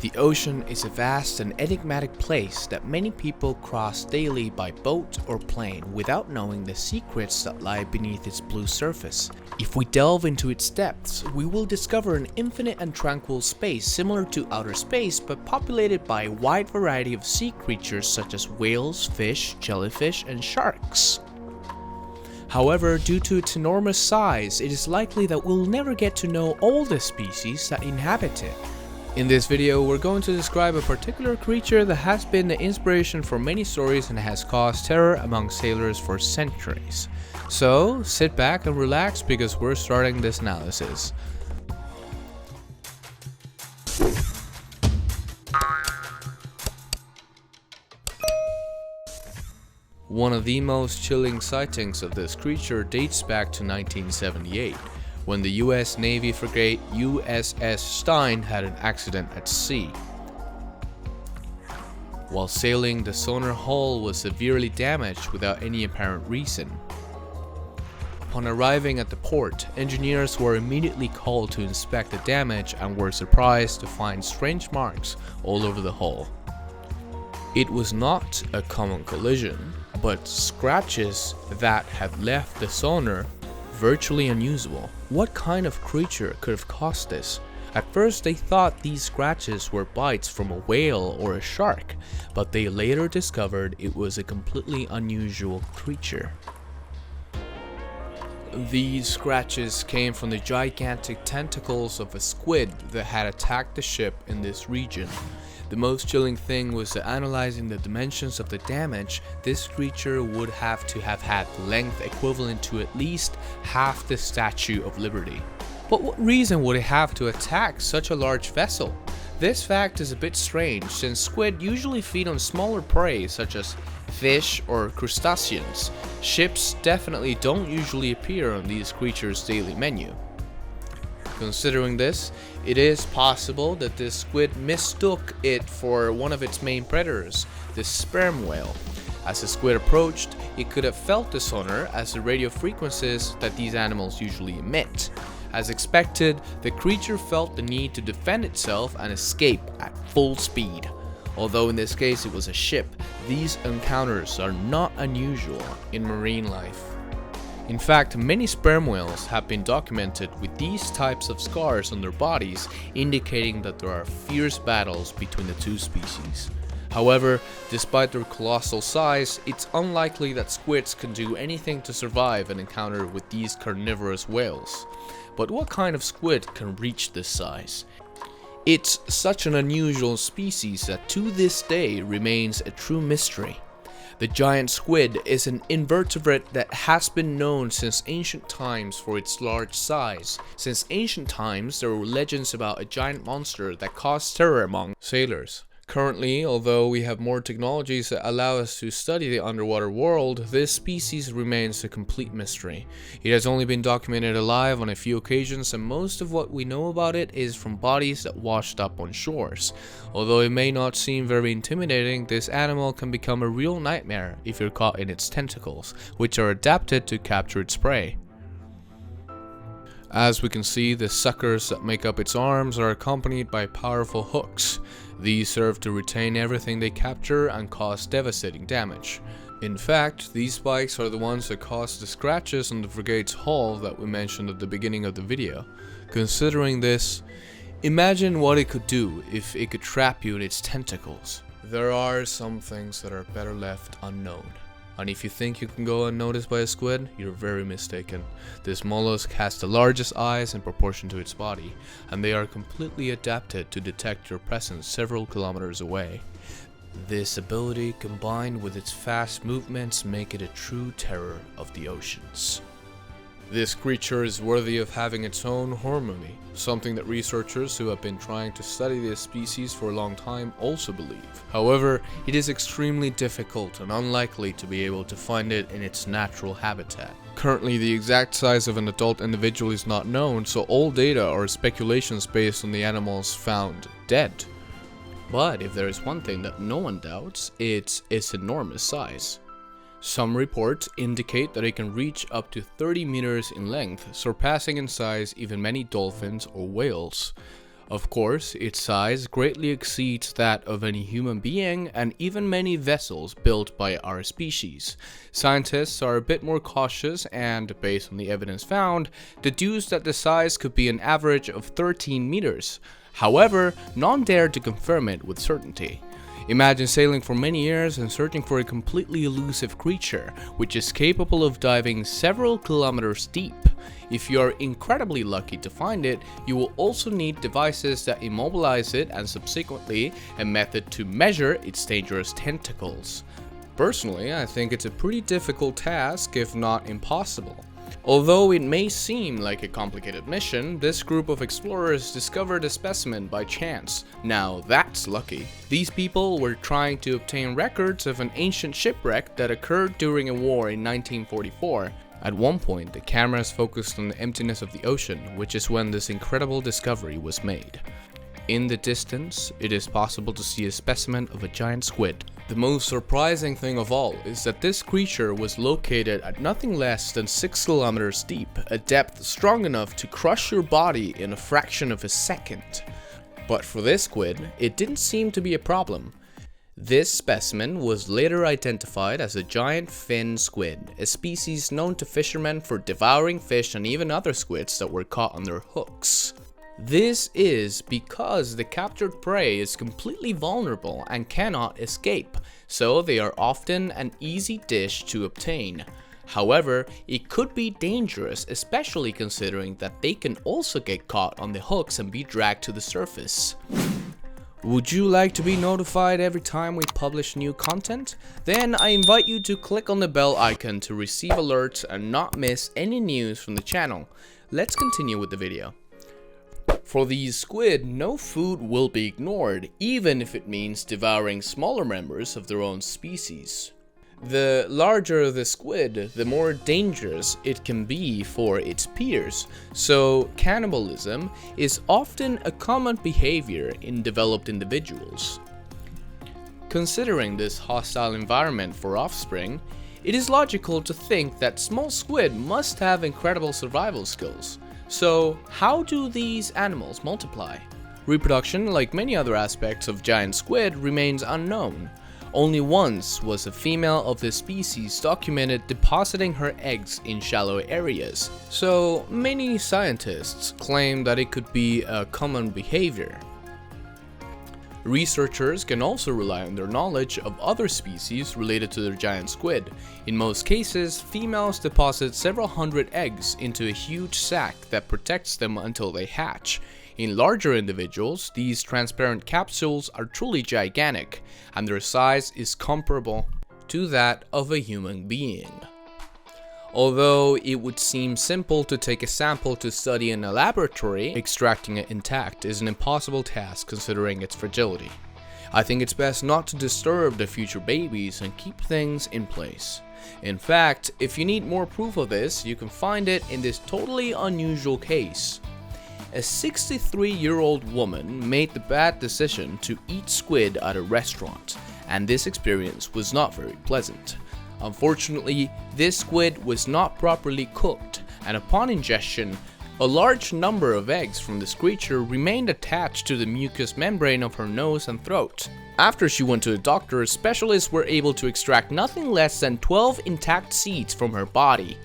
The ocean is a vast and enigmatic place that many people cross daily by boat or plane without knowing the secrets that lie beneath its blue surface. If we delve into its depths, we will discover an infinite and tranquil space similar to outer space but populated by a wide variety of sea creatures such as whales, fish, jellyfish, and sharks. However, due to its enormous size, it is likely that we'll never get to know all the species that inhabit it. In this video, we're going to describe a particular creature that has been the inspiration for many stories and has caused terror among sailors for centuries. So, sit back and relax because we're starting this analysis. One of the most chilling sightings of this creature dates back to 1978. When the US Navy frigate USS Stein had an accident at sea. While sailing, the sonar hull was severely damaged without any apparent reason. Upon arriving at the port, engineers were immediately called to inspect the damage and were surprised to find strange marks all over the hull. It was not a common collision, but scratches that had left the sonar virtually unusable. What kind of creature could have caused this? At first they thought these scratches were bites from a whale or a shark, but they later discovered it was a completely unusual creature. These scratches came from the gigantic tentacles of a squid that had attacked the ship in this region. The most chilling thing was that analyzing the dimensions of the damage, this creature would have to have had length equivalent to at least half the Statue of Liberty. But what reason would it have to attack such a large vessel? This fact is a bit strange since squid usually feed on smaller prey such as fish or crustaceans. Ships definitely don't usually appear on these creatures' daily menu. Considering this, it is possible that this squid mistook it for one of its main predators, the sperm whale. As the squid approached, it could have felt the sonar as the radio frequencies that these animals usually emit. As expected, the creature felt the need to defend itself and escape at full speed. Although in this case it was a ship, these encounters are not unusual in marine life. In fact, many sperm whales have been documented with these types of scars on their bodies, indicating that there are fierce battles between the two species. However, despite their colossal size, it's unlikely that squids can do anything to survive an encounter with these carnivorous whales. But what kind of squid can reach this size? It's such an unusual species that to this day remains a true mystery. The giant squid is an invertebrate that has been known since ancient times for its large size. Since ancient times, there were legends about a giant monster that caused terror among sailors. Currently, although we have more technologies that allow us to study the underwater world, this species remains a complete mystery. It has only been documented alive on a few occasions, and most of what we know about it is from bodies that washed up on shores. Although it may not seem very intimidating, this animal can become a real nightmare if you're caught in its tentacles, which are adapted to capture its prey. As we can see, the suckers that make up its arms are accompanied by powerful hooks. These serve to retain everything they capture and cause devastating damage. In fact, these spikes are the ones that cause the scratches on the frigate's hull that we mentioned at the beginning of the video. Considering this, imagine what it could do if it could trap you in its tentacles. There are some things that are better left unknown. And if you think you can go unnoticed by a squid, you're very mistaken. This mollusk has the largest eyes in proportion to its body, and they are completely adapted to detect your presence several kilometers away. This ability combined with its fast movements make it a true terror of the oceans. This creature is worthy of having its own horror movie, something that researchers who have been trying to study this species for a long time also believe. However, it is extremely difficult and unlikely to be able to find it in its natural habitat. Currently, the exact size of an adult individual is not known, so all data are speculations based on the animals found dead. But if there is one thing that no one doubts, it's its enormous size. Some reports indicate that it can reach up to 30 meters in length, surpassing in size even many dolphins or whales. Of course, its size greatly exceeds that of any human being and even many vessels built by our species. Scientists are a bit more cautious and, based on the evidence found, deduce that the size could be an average of 13 meters. However, none dare to confirm it with certainty. Imagine sailing for many years and searching for a completely elusive creature, which is capable of diving several kilometers deep. If you are incredibly lucky to find it, you will also need devices that immobilize it and subsequently a method to measure its dangerous tentacles. Personally, I think it's a pretty difficult task, if not impossible. Although it may seem like a complicated mission, this group of explorers discovered a specimen by chance. Now that's lucky. These people were trying to obtain records of an ancient shipwreck that occurred during a war in 1944. At one point, the cameras focused on the emptiness of the ocean, which is when this incredible discovery was made. In the distance, it is possible to see a specimen of a giant squid. The most surprising thing of all is that this creature was located at nothing less than 6 kilometers deep, a depth strong enough to crush your body in a fraction of a second. But for this squid, it didn't seem to be a problem. This specimen was later identified as a giant fin squid, a species known to fishermen for devouring fish and even other squids that were caught on their hooks. This is because the captured prey is completely vulnerable and cannot escape, so they are often an easy dish to obtain. However, it could be dangerous, especially considering that they can also get caught on the hooks and be dragged to the surface. Would you like to be notified every time we publish new content? Then I invite you to click on the bell icon to receive alerts and not miss any news from the channel. Let's continue with the video. For these squid, no food will be ignored, even if it means devouring smaller members of their own species. The larger the squid, the more dangerous it can be for its peers, so cannibalism is often a common behavior in developed individuals. Considering this hostile environment for offspring, it is logical to think that small squid must have incredible survival skills. So, how do these animals multiply? Reproduction, like many other aspects of giant squid, remains unknown. Only once was a female of this species documented depositing her eggs in shallow areas, so many scientists claim that it could be a common behavior. Researchers can also rely on their knowledge of other species related to their giant squid. In most cases, females deposit several hundred eggs into a huge sac that protects them until they hatch. In larger individuals, these transparent capsules are truly gigantic, and their size is comparable to that of a human being. Although it would seem simple to take a sample to study in a laboratory, extracting it intact is an impossible task considering its fragility. I think it's best not to disturb the future babies and keep things in place. In fact, if you need more proof of this, you can find it in this totally unusual case. A 63-year-old woman made the bad decision to eat squid at a restaurant, and this experience was not very pleasant. Unfortunately, this squid was not properly cooked, and upon ingestion, a large number of eggs from this creature remained attached to the mucous membrane of her nose and throat. After she went to a doctor, specialists were able to extract nothing less than 12 intact seeds from her body.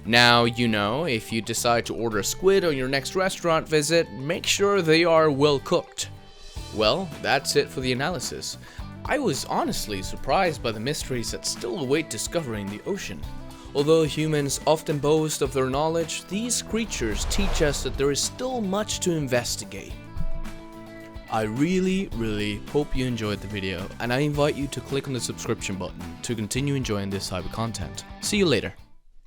Now, you know, if you decide to order squid on your next restaurant visit, make sure they are well cooked. Well, that's it for the analysis. I was honestly surprised by the mysteries that still await discovery in the ocean. Although humans often boast of their knowledge, these creatures teach us that there is still much to investigate. I really hope you enjoyed the video, and I invite you to click on the subscription button to continue enjoying this type of content. See you later.